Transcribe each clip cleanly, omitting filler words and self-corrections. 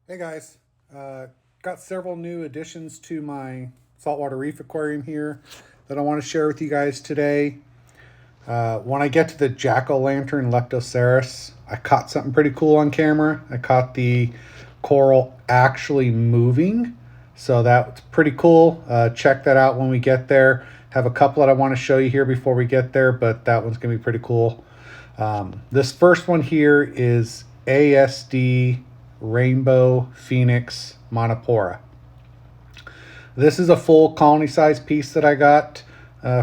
Hey guys, got several new additions to my saltwater reef aquarium here that I want to share with you guys today. When I get to the JackOLantern Leptoseris, I caught something pretty cool on camera. I caught the coral actually moving, so that's pretty cool. Check that out when we get there. Have a couple that I want to show you here before we get there, but that one's going to be pretty cool. This first one here is ASD Rainbow Phoenix Montipora. This is a full colony size piece that I got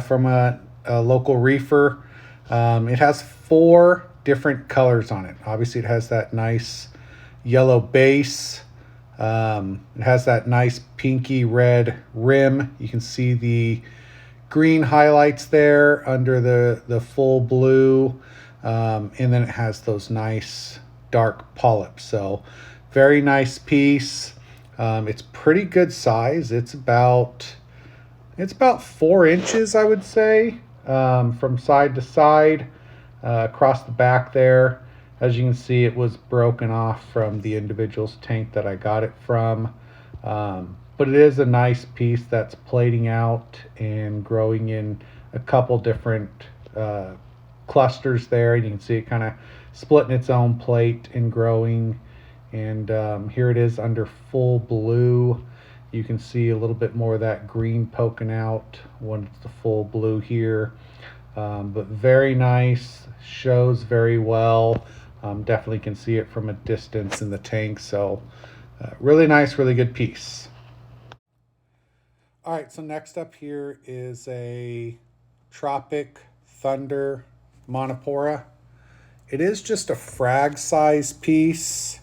from a local reefer. It has four different colors on it. Obviously, it has that nice yellow base. It has that nice pinky red rim. You can see the green highlights there under the full blue. And then it has those nice dark polyps. So very nice piece. It's pretty good size. It's about 4 inches, I would say, from side to side, across the back there. As you can see, it was broken off from the individual's tank that I got it from. But it is a nice piece that's plating out and growing in a couple different clusters there. You can see it kind of splitting its own plate and growing. And here it is under full blue. You can see a little bit more of that green poking out when it's the full blue here. But very nice, shows very well. Definitely can see it from a distance in the tank. So really nice, really good piece. All right, so next up here is a Tropic Thunder Montipora. It is just a frag size piece,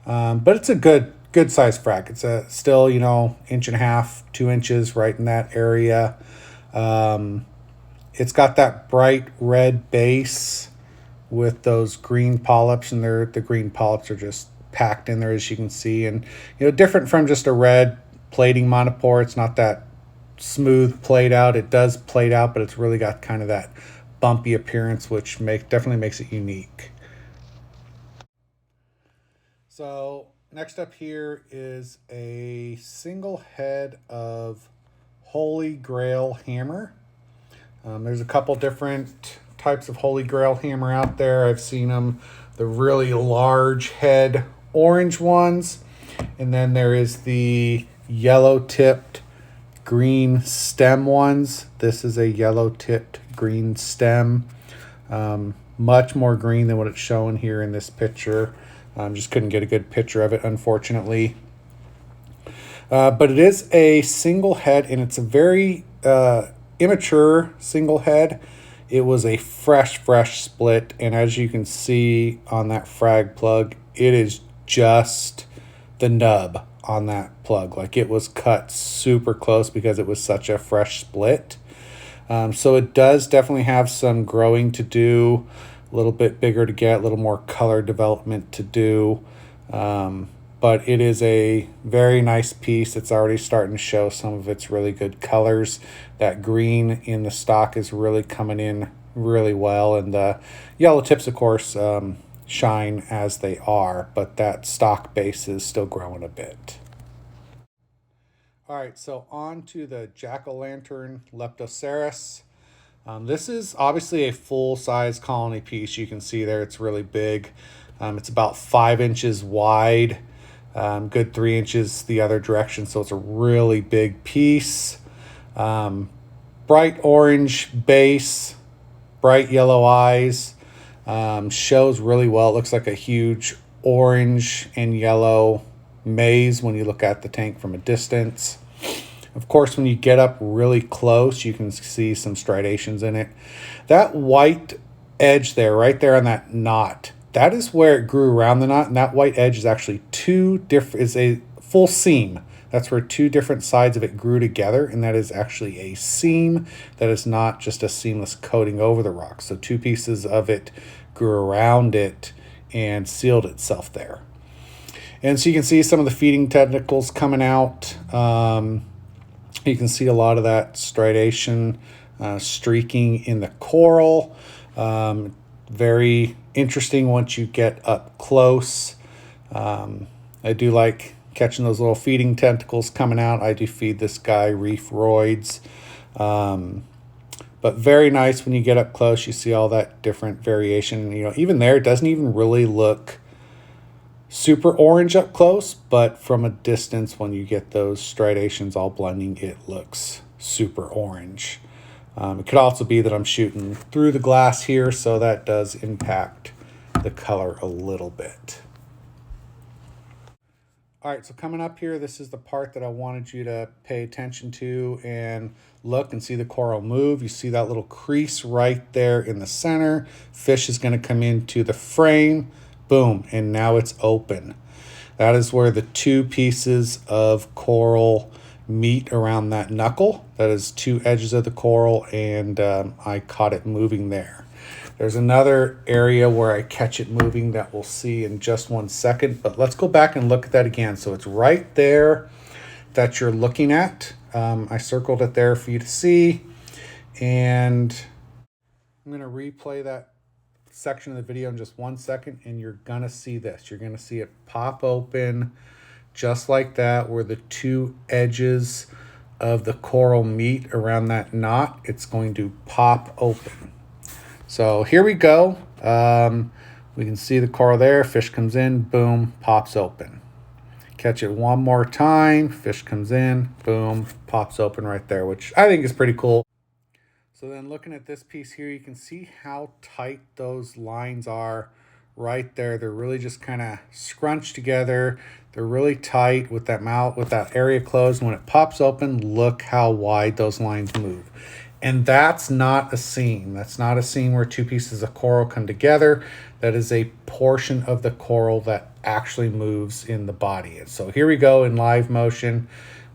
but it's a good size frag. It's a still, 1.5 2 inches, right in that area. It's got that bright red base with those green polyps, and the green polyps are just packed in there, as you can see. And different from just a red plating Montipora. It's not that smooth played out. It does plate out, but it's really got kind of that bumpy appearance, which definitely makes it unique. So next up here is a single head of Holy Grail Hammer. There's a couple different types of Holy Grail Hammer out there. I've seen them, the really large head orange ones, and then there is the yellow tipped green stem ones. This is a yellow tipped green stem, much more green than what it's showing here in this picture. Just couldn't get a good picture of it, unfortunately. But it is a single head, and it's a very immature single head. It was a fresh split, and as you can see on that frag plug, it is just the nub on that plug. Like, it was cut super close because it was such a fresh split. So it does definitely have some growing to do, a little bit bigger to get, a little more color development to do. But it is a very nice piece. It's already starting to show some of its really good colors. That green in the stock is really coming in really well. And the yellow tips, of course, shine as they are, but that stock base is still growing a bit. All right, so on to the JackOLantern Leptoseris. This is obviously a full-size colony piece. You can see there it's really big. It's about 5 inches wide, good 3 inches the other direction, so it's a really big piece. Bright orange base, bright yellow eyes, shows really well. It looks like a huge orange and yellow maze when you look at the tank from a distance. Of course, when you get up really close, you can see some striations in it. That white edge there, right there on that knot, that is where it grew around the knot, and that white edge is actually is a full seam. That's where two different sides of it grew together, and that is actually a seam. That is not just a seamless coating over the rock. So two pieces of it grew around it and sealed itself there. And so you can see some of the feeding tentacles coming out. You can see a lot of that striation streaking in the coral. Very interesting once you get up close. I do like catching those little feeding tentacles coming out. I do feed this guy Reef Roids. But very nice when you get up close. You see all that different variation. You know, even there, it doesn't even really look super orange up close, but from a distance, when you get those striations all blending, it looks super orange. It could also be that I'm shooting through the glass here, so that does impact the color a little bit. All right, so coming up here, this is the part that I wanted you to pay attention to and look and see the coral move. You see that little crease right there in the center. Fish is going to come into the frame. Boom, and now it's open. That is where the two pieces of coral meet around that knuckle. That is two edges of the coral, and I caught it moving there. There's another area where I catch it moving that we'll see in just 1 second, but let's go back and look at that again. So it's right there that you're looking at. I circled it there for you to see, and I'm going to replay that section of the video in just 1 second, and you're going to see this. You're going to see it pop open just like that, where the two edges of the coral meet around that knot. It's going to pop open. So here we go. We can see the coral there. Fish comes in, boom, pops open. Catch it one more time. Fish comes in, boom, pops open right there, which I think is pretty cool. So then looking at this piece here, you can see how tight those lines are right there. They're really just kind of scrunched together. They're really tight with that mouth, with that area closed. When it pops open, look how wide those lines move. And that's not a seam. That's not a seam where two pieces of coral come together. That is a portion of the coral that actually moves in the body. And so here we go in live motion.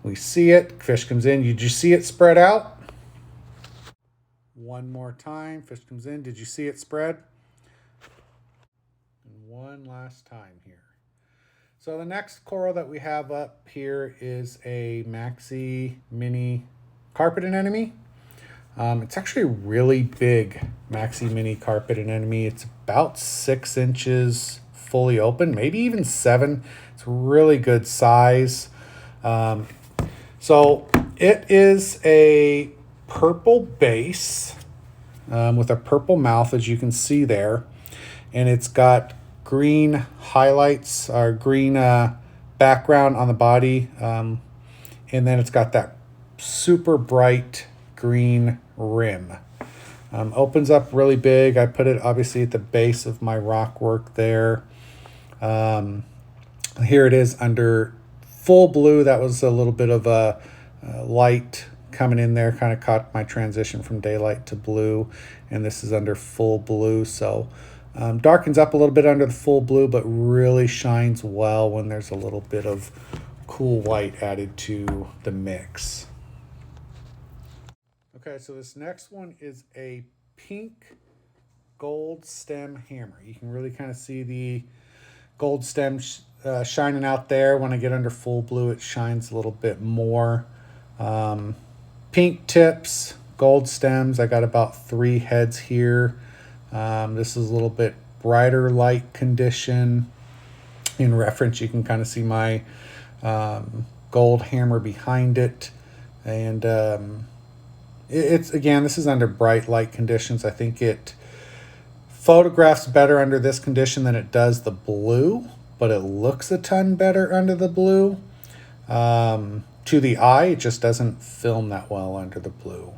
We see it. Fish comes in. Did you see it spread out? One more time. Fish comes in. Did you see it spread? And one last time here. So the next coral that we have up here is a Maxi mini carpet anemone. It's actually a really big Maxi mini carpet anemone. It's about 6 inches fully open, maybe even 7. It's really good size. So it is a purple base with a purple mouth, as you can see there. And it's got green highlights or green background on the body. And then it's got that super bright green rim. Opens up really big. I put it obviously at the base of my rock work there. Here it is under full blue. That was a little bit of a light coming in there, kind of caught my transition from daylight to blue, and this is under full blue. So darkens up a little bit under the full blue, but really shines well when there's a little bit of cool white added to the mix. Okay, so this next one is a pink gold stem hammer. You can really kind of see the gold stem shining out there. When I get under full blue, it shines a little bit more. Pink tips, gold stems. I got about 3 heads here. This is a little bit brighter light condition. In reference, you can kind of see my gold hammer behind it. And it's again, this is under bright light conditions. I think it photographs better under this condition than it does the blue, but it looks a ton better under the blue. To the eye, it just doesn't film that well under the blue.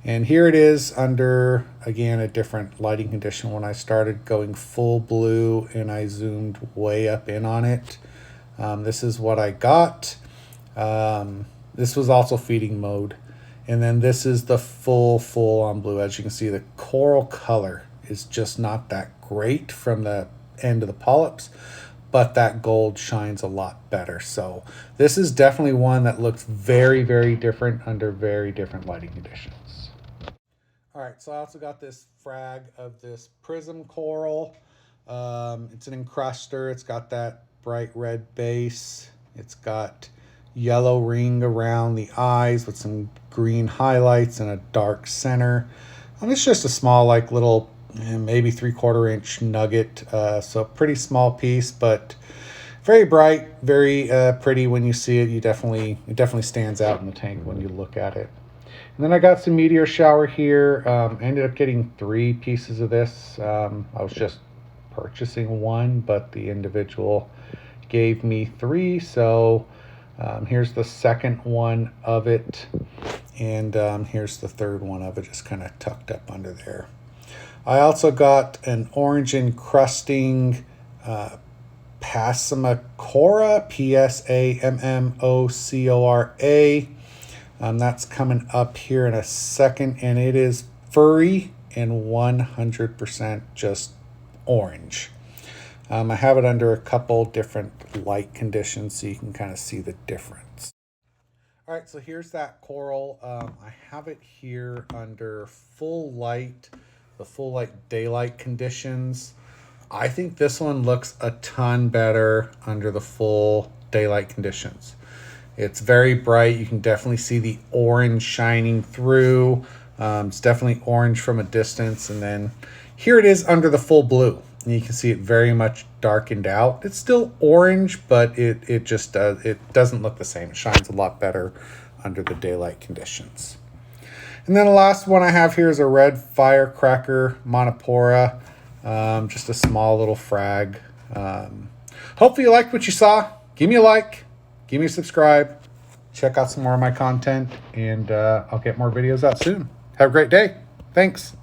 And here it is under, again, a different lighting condition. When I started going full blue and I zoomed way up in on it, this is what I got. This was also feeding mode. And then this is the full on blue. As you can see, the coral color is just not that great from the end of the polyps, but that gold shines a lot better. So this is definitely one that looks very, very different under very different lighting conditions. All right, so I also got this frag of this Prism Coral. It's an encruster. It's got that bright red base. It's got yellow ring around the eyes with some green highlights and a dark center. It's just a small, like little, maybe 3/4 inch nugget. So pretty small piece, but very bright, very pretty when you see it. It definitely stands out in the tank when you look at it. And then I got some Meteor shower here. I ended up getting 3 pieces of this. I was just purchasing one, but the individual gave me 3. So here's the second one of it. And here's the third one of it, just kind of tucked up under there. I also got an orange encrusting Psammocora, Psammocora. That's coming up here in a second, and it is furry and 100% just orange. I have it under a couple different light conditions so you can kind of see the difference. All right, so here's that coral. I have it here under full light, the full light daylight conditions. I think this one looks a ton better under the full daylight conditions. It's very bright. You can definitely see the orange shining through. It's definitely orange from a distance. And then here it is under the full blue. And you can see it very much darkened out. It's still orange, but it doesn't look the same. It shines a lot better under the daylight conditions. And then the last one I have here is a red Firecracker Montipora. Just a small little frag. Hopefully you liked what you saw. Give me a like. Give me a subscribe. Check out some more of my content. And I'll get more videos out soon. Have a great day. Thanks.